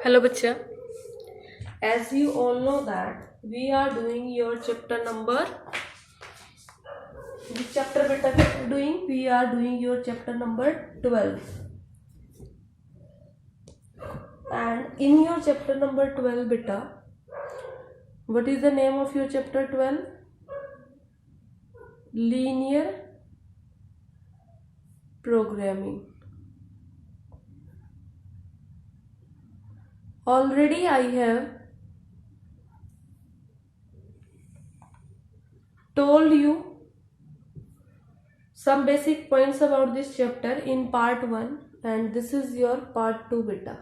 Hello bachcha. As you all know that we are doing your chapter number. Which chapter beta we are doing? We are doing your chapter number 12. And in your chapter number 12 beta, what is the name of your chapter 12? Linear programming. Already I have told you some basic points about this chapter in part 1, and this is your part 2 beta.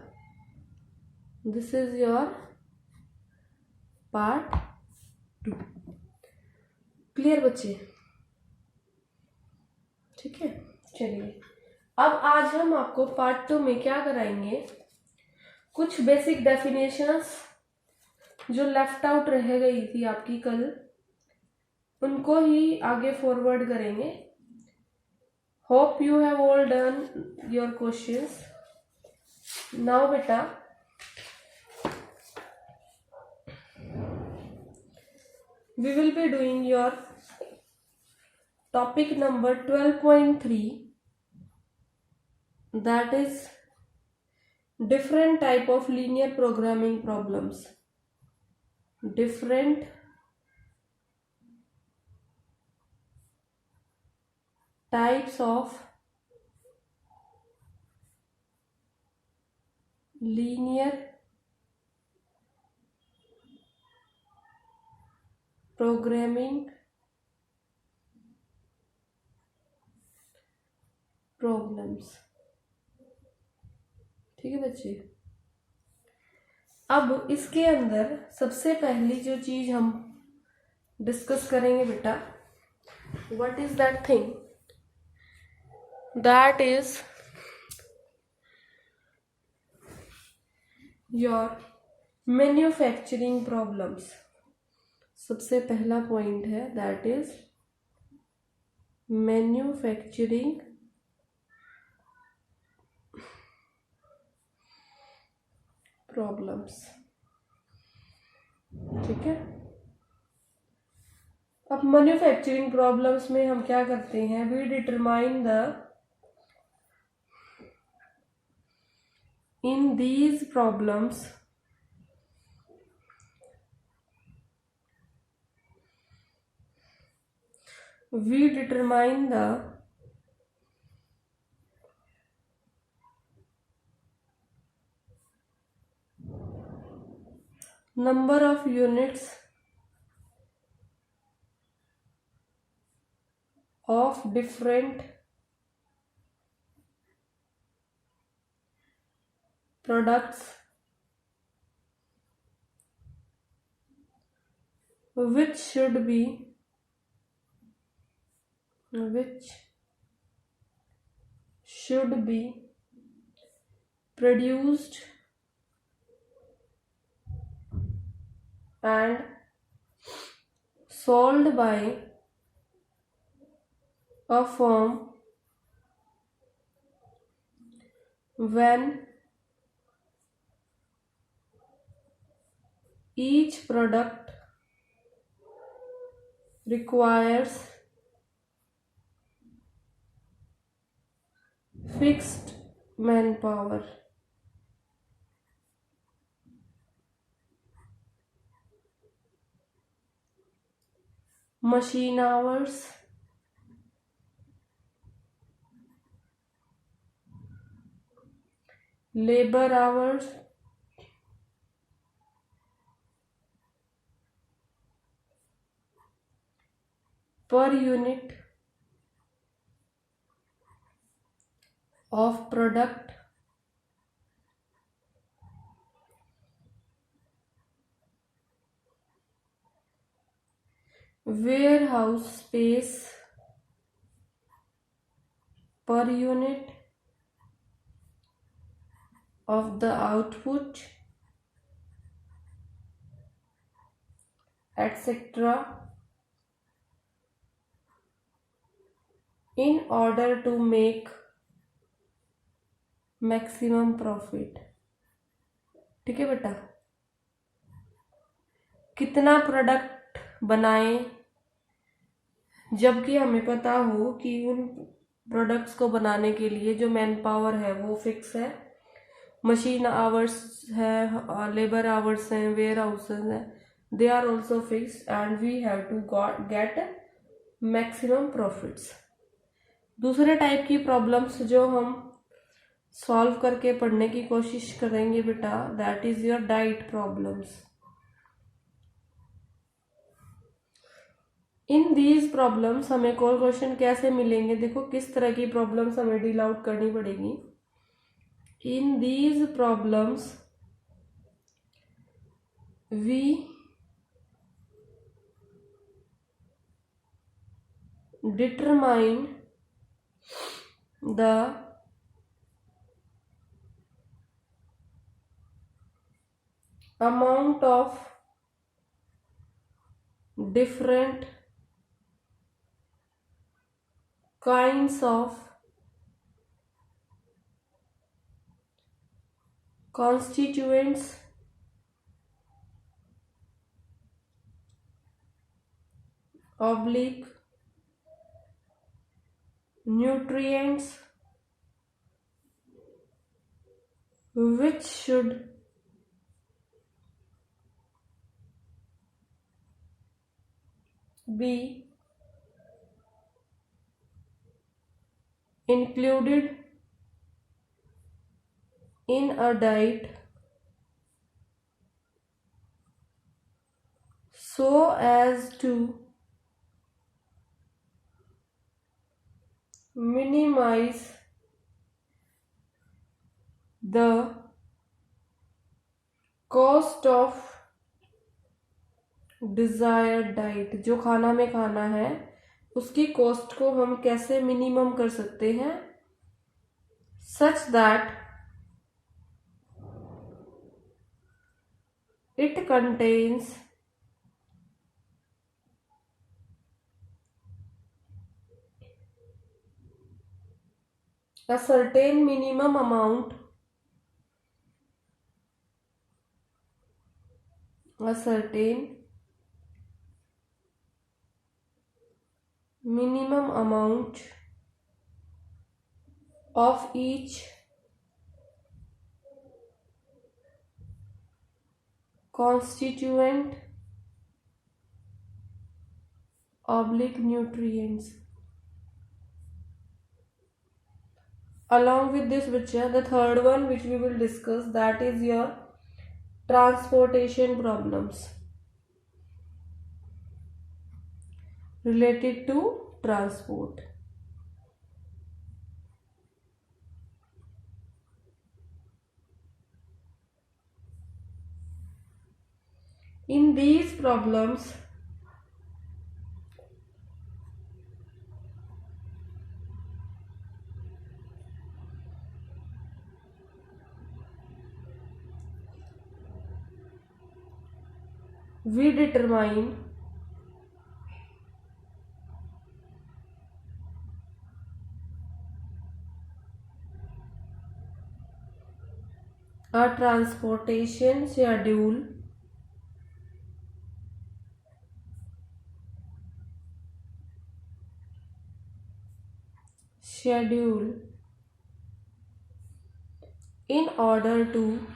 This is your part 2. Clear बच्चे? ठीक है, चलिए अब आज हम आपको part 2 में क्या कराएंगे, कुछ बेसिक डेफिनेशंस जो लेफ्ट आउट रह गई थी आपकी कल, उनको ही आगे फॉरवर्ड करेंगे. Hope you have all done your questions. Now बेटा we will be doing your topic number 12.3, that is different type of linear programming problems. Different types of linear programming problems. ठीक है बच्चे. अब इसके अंदर सबसे पहली जो चीज हम डिस्कस करेंगे बेटा, what is that thing, that is your manufacturing problems. सबसे पहला पॉइंट है दैट इज मैन्युफैक्चरिंग प्रॉब्लम्स. ठीक है. अब मैन्युफैक्चरिंग प्रॉब्लम्स में हम क्या करते हैं, we determine the in these problems we determine the number of units of different products which should be produced and sold by a firm when each product requires fixed manpower. Machine hours, labor hours, per unit of product warehouse space per unit of the output, etc., in order to make maximum profit. ठीक है बेटा, कितना product बनाएं, जबकि हमें पता हो कि उन प्रोडक्ट्स को बनाने के लिए जो मैन पावर है वो फिक्स है, मशीन आवर्स है, लेबर आवर्स हैं, वेयर हाउसेज हैं, they are also fix and we have to get maximum profits. दूसरे टाइप की प्रॉब्लम्स जो हम सॉल्व करके पढ़ने की कोशिश करेंगे बेटा, that is your diet problems. In these problems हमें कोर क्वेश्चन कैसे मिलेंगे, देखो किस तरह की प्रॉब्लम्स हमें डील आउट करनी पड़ेगी। In these problems we determine the amount of different kinds of constituents oblique nutrients which should be included in a diet so as to minimize the cost of desired diet। जो खाना में खाना है उसकी cost को हम कैसे minimum कर सकते हैं, such that it contains a certain minimum amount of each constituent oblique nutrients। Along with this, the third one which we will discuss, that is your transportation problems related to transport। In these problems we determine a transportation schedule in order to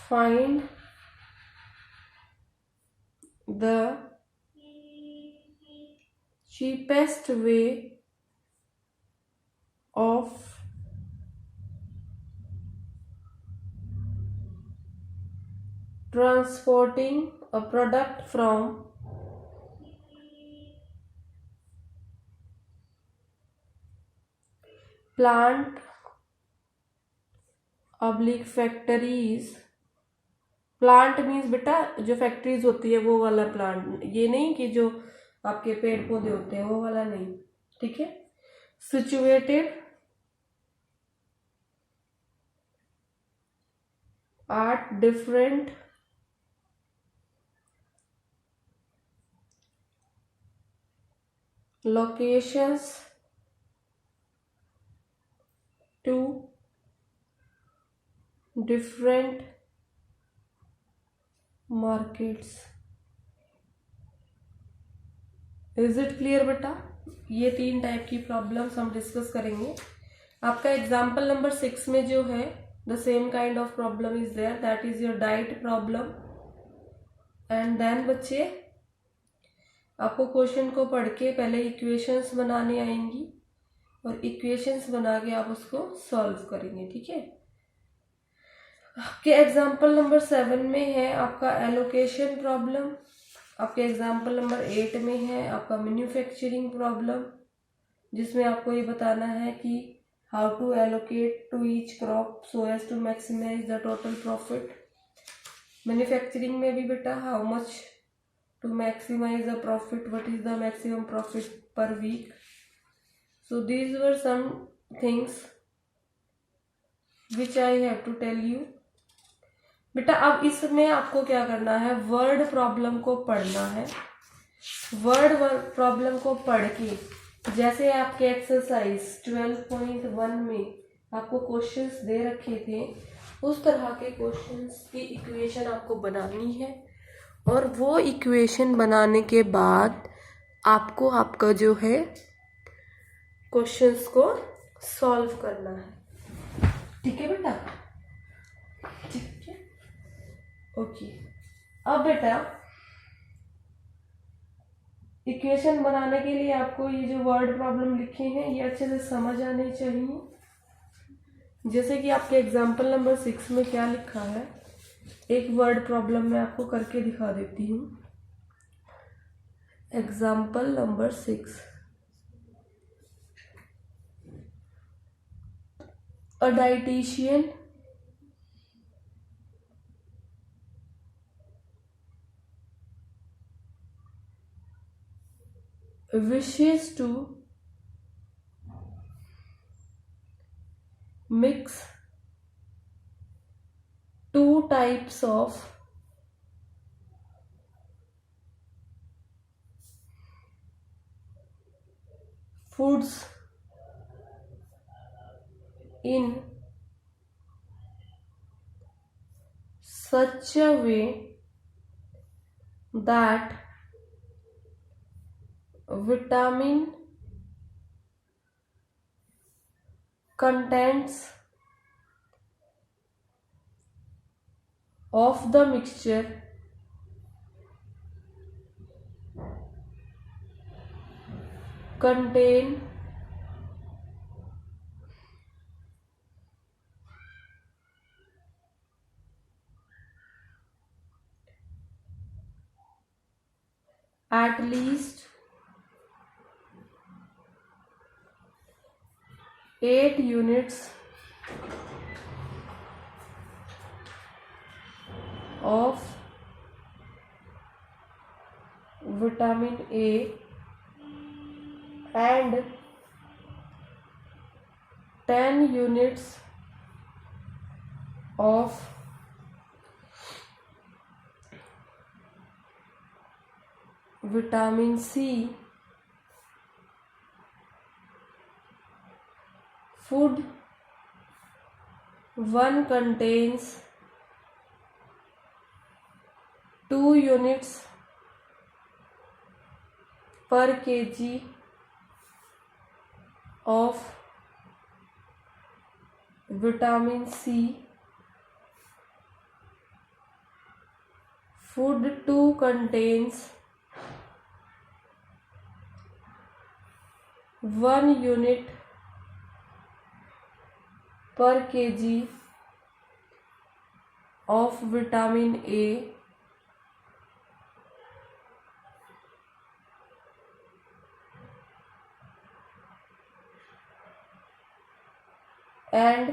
find the cheapest way of transporting a product from plant oblique factories। Plant means बेटा जो factories होती है वो वाला plant, ये नहीं कि जो आपके पेड़ पौधे होते हैं वो वाला नहीं, ठीक है। Situated at different locations to different markets. Is it clear बेटा? ये 3 टाइप की प्रॉब्लम्स हम डिस्कस करेंगे। आपका एग्जाम्पल नंबर 6 में जो है the same kind of problem is there, that is your diet problem. And then बच्चे आपको क्वेश्चन को पढ़ के पहले इक्वेशंस बनाने आएंगी और इक्वेशंस बना के आप उसको सॉल्व करेंगे, ठीक है। आपके एग्जाम्पल नंबर 7 में है आपका एलोकेशन प्रॉब्लम। आपके एग्जाम्पल नंबर 8 में है आपका मैन्युफैक्चरिंग प्रॉब्लम, जिसमें आपको ये बताना है कि how to allocate to each crop so as to maximize the total profit. Manufacturing में भी बेटा how much to maximize the profit, what is the maximum profit per week. So these were some things which I have to tell you. बेटा अब इसमें आपको क्या करना है, वर्ड प्रॉब्लम को पढ़ना है। वर्ड प्रॉब्लम को पढ़ के जैसे आपके एक्सरसाइज 12.1 में आपको क्वेश्चंस दे रखे थे, उस तरह के क्वेश्चंस की इक्वेशन आपको बनानी है और वो इक्वेशन बनाने के बाद आपको आपका जो है क्वेश्चंस को सॉल्व करना है, ठीक है बेटा? ठीक है, ओके। अब बेटा इक्वेशन बनाने के लिए आपको ये जो वर्ड प्रॉब्लम लिखे हैं ये अच्छे से समझ आने चाहिए। जैसे कि आपके एग्जाम्पल नंबर 6 में क्या लिखा है, एक वर्ड प्रॉब्लम मैं आपको करके दिखा देती हूँ। Example number 6, a dietitian wishes to mix 2 types of foods in such a way that vitamin contents of the mixture contain at least 8 units of vitamin A and 10 units of vitamin C. Food 1 contains 2 units per kg of vitamin C. Food 2 contains 1 unit per kg of vitamin A and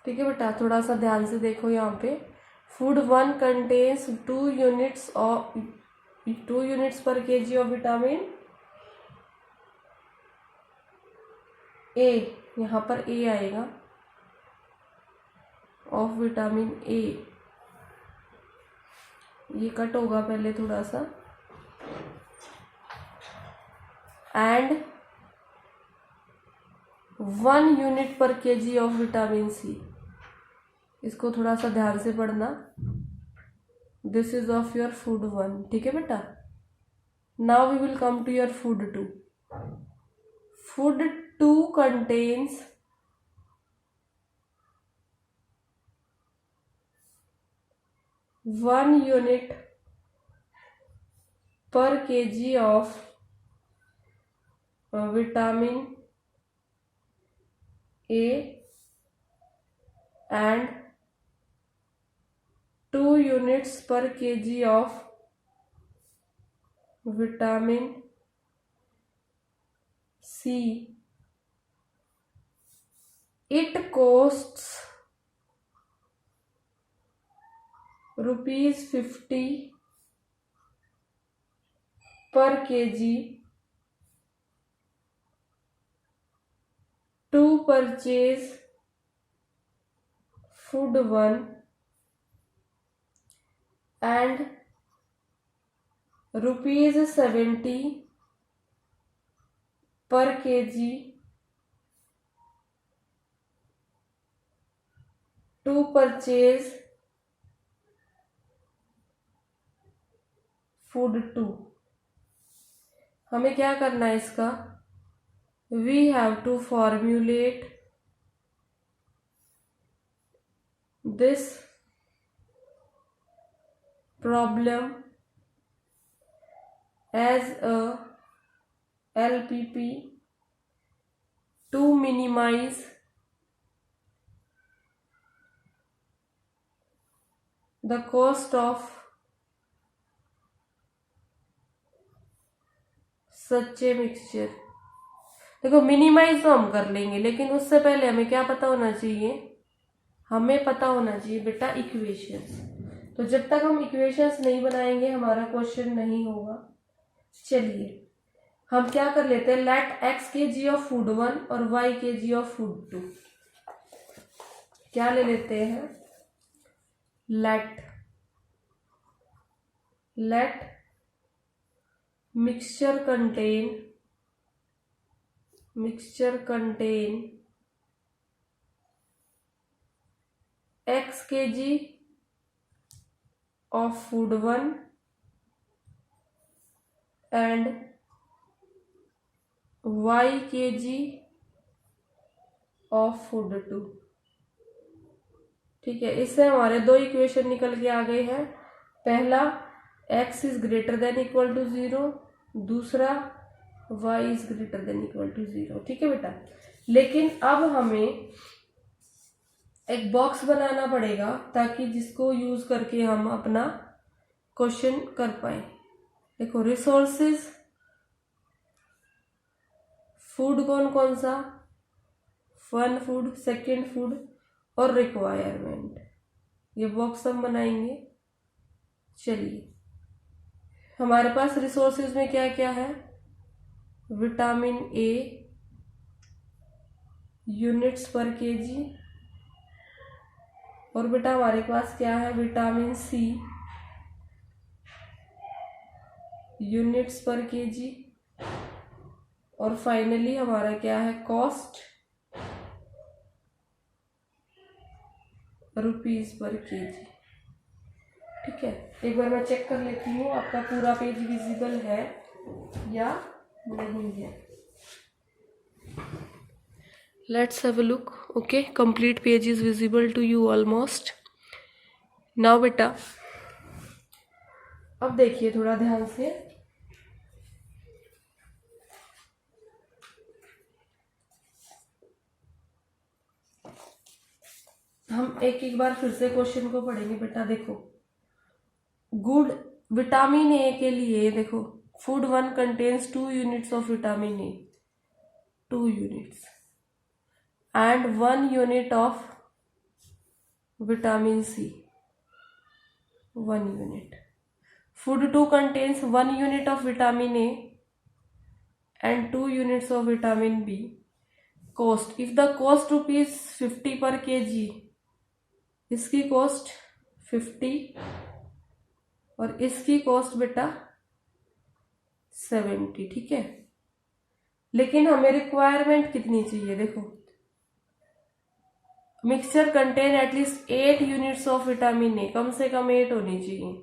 ठीक है बेटा, थोड़ा सा ध्यान से देखो यहाँ पे। Food 1 contains 2 units per KG of vitamin ए, यहाँ पर ए आएगा, ऑफ विटामिन ए। ये कट होगा पहले थोड़ा सा। And 1 unit per KG of vitamin C. इसको थोड़ा सा ध्यान से पढ़ना। This is of your food 1, ठीक है बेटा। Now we will come to your food 2। Food 2 contains 1 unit per KG of vitamin A and 2 units per KG of vitamin C. It costs ₹50 per kg to purchase food 1 and ₹70 per kg to purchase food 2। हमें क्या करना है इसका? We have to formulate this problem as a LPP to minimize the cost of such a mixture। देखो minimise तो हम कर लेंगे, लेकिन उससे पहले हमें क्या पता होना चाहिए? हमें पता होना चाहिए बेटा इक्वेशंस। तो जब तक हम इक्वेशंस नहीं बनाएंगे हमारा क्वेश्चन नहीं होगा। चलिए हम क्या कर लेते हैं, let x kg of food 1 और y kg ऑफ फूड 2। क्या ले लेते हैं? Let mixture contain x kg of food 1 and y kg of food 2। ठीक है, इससे हमारे दो इक्वेशन निकल के आ गए हैं। पहला x is greater than equal to 0, दूसरा y is greater than equal to 0। ठीक है बेटा, लेकिन अब हमें एक बॉक्स बनाना पड़ेगा ताकि जिसको यूज करके हम अपना क्वेश्चन कर पाए। देखो रिसोर्सेज, फूड कौन कौन सा? 1 फूड, 2nd फूड और रिक्वायरमेंट। ये बॉक्स हम बनाएंगे। चलिए हमारे पास रिसोर्सेज में क्या क्या है? Vitamin a units per KG, और बेटा हमारे पास क्या है? Vitamin C units per KG, और फाइनली हमारा क्या है? कॉस्ट रुपीस पर केजी। ठीक है, एक बार मैं चेक कर लेती हूँ आपका पूरा पेज विजिबल है या नहीं है। Let's have a look. Okay, complete page is visible to you almost. Now बेटा अब देखिए थोड़ा ध्यान से। हम एक एक बार फिर से क्वेश्चन को पढ़ेंगे बेटा। देखो गुड विटामिन ए के लिए देखो, food 1 contains 2 units of vitamin A, 2 units, and 1 unit of vitamin C, 1 unit. Food 2 contains 1 unit of vitamin A and 2 units of vitamin B. Cost, if the cost rupees 50 per kg, इसकी cost 50 और इसकी cost बेटा 70। ठीक है, लेकिन हमें requirement कितनी चाहिए, देखो mixture contain at least 8 units of vitamin A, कम से कम 8 होनी चाहिए।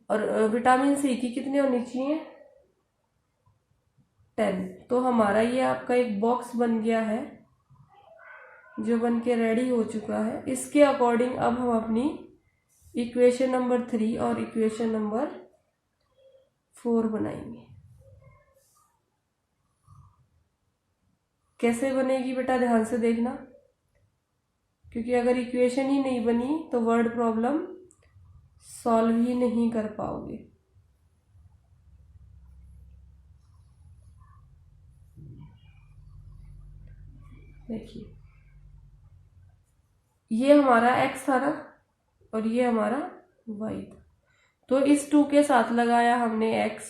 और विटामिन सी की कितनी होनी चाहिए, 10। तो हमारा ये आपका एक बॉक्स बन गया है जो बन के रेडी हो चुका है। इसके अकॉर्डिंग अब हम अपनी इक्वेशन नंबर 3 और इक्वेशन नंबर 4 बनाएंगे। कैसे बनेगी बेटा, ध्यान से देखना, क्योंकि अगर इक्वेशन ही नहीं बनी तो वर्ड प्रॉब्लम सॉल्व ही नहीं कर पाओगे। देखिए ये हमारा x था ना और ये हमारा y था, तो इस 2 के साथ लगाया हमने x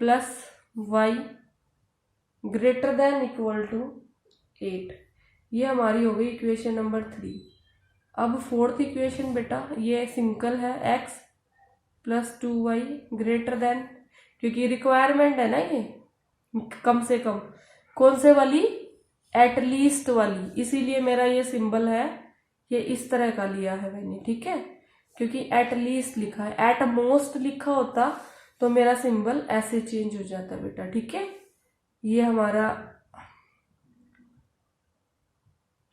plus y greater than equal to 8। ये हमारी हो गई इक्वेशन नंबर 3। अब फोर्थ इक्वेशन बेटा ये सिंपल है, x plus 2y greater than, क्योंकि रिक्वायरमेंट है ना ये कम से कम, कौन से वाली, एटलीस्ट वाली, इसीलिए मेरा ये सिंबल है ये इस तरह का लिया है मैंने, ठीक है, क्योंकि एटलीस्ट लिखा है, एट मोस्ट लिखा होता तो मेरा सिंबल ऐसे चेंज हो जाता बेटा, ठीक है। ये हमारा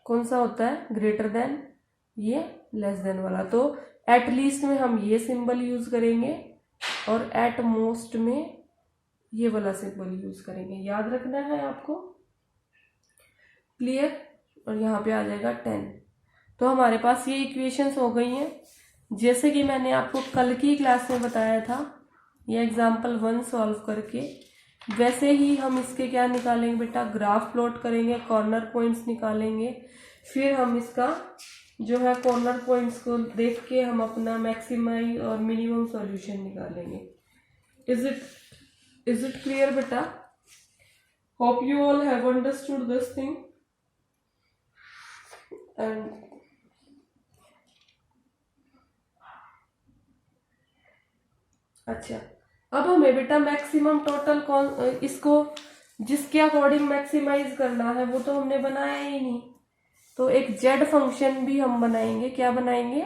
कौन सा होता है, ग्रेटर देन, ये लेस देन वाला। तो एटलीस्ट में हम ये सिंबल यूज करेंगे और एट मोस्ट में ये वाला सिंबल यूज करेंगे, याद रखना है आपको, क्लियर। और यहाँ पे आ जाएगा 10। तो हमारे पास ये इक्वेशंस हो गई हैं जैसे कि मैंने आपको कल की क्लास में बताया था, ये एग्जाम्पल 1 सॉल्व करके, वैसे ही हम इसके क्या निकालेंगे बेटा, ग्राफ प्लॉट करेंगे, कॉर्नर पॉइंट्स निकालेंगे, फिर हम इसका जो है कॉर्नर पॉइंट्स को देख के हम अपना मैक्सिमम और मिनिमम सॉल्यूशन निकालेंगे। इज इट क्लियर बेटा? Hope you all have understood this thing. And अच्छा, अब हमें बेटा मैक्सिमम टोटल कौन, इसको जिसके अकॉर्डिंग मैक्सिमाइज करना है वो तो हमने बनाया ही नहीं, तो एक जेड फंक्शन भी हम बनाएंगे। क्या बनाएंगे?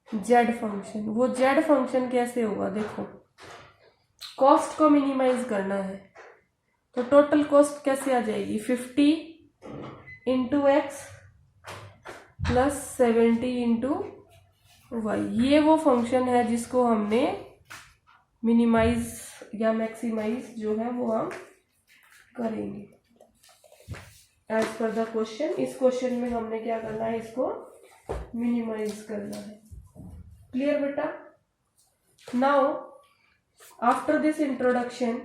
Z function. वो जेड फंक्शन कैसे होगा, देखो कॉस्ट को मिनिमाइज करना है तो टोटल कॉस्ट कैसे आ जाएगी, 50 into X plus 70 into Y. ये वो फंक्शन है जिसको हमने मिनिमाइज या मैक्सिमाइज जो है वो हम करेंगे एज पर द क्वेश्चन। इस क्वेश्चन में हमने क्या करना है, इसको मिनिमाइज करना है। क्लियर बेटा? Now after this introduction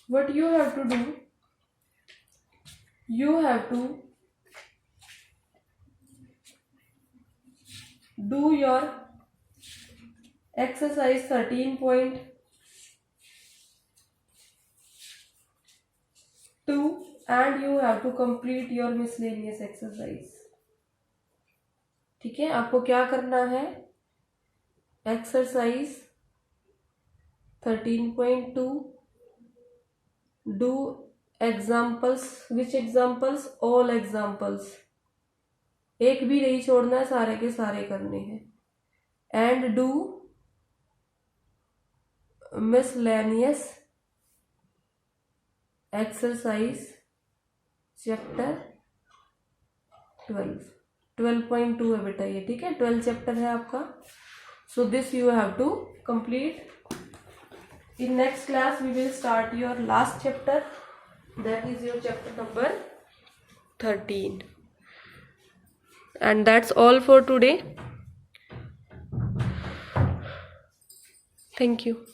what you have to do, you have to do your exercise 13.2 and you have to complete your miscellaneous exercise। ठीक है, आपको क्या करना है, exercise 13.2 do examples, which examples, all examples, एक भी नहीं छोड़ना है, सारे के सारे करने हैं। and do miscellaneous exercise chapter 12.2 है बेटा ये, ठीक है, 12 चैप्टर है आपका। so this you have to complete। In next class we will start your last chapter, that is your chapter number 13, and that's all for today. Thank you.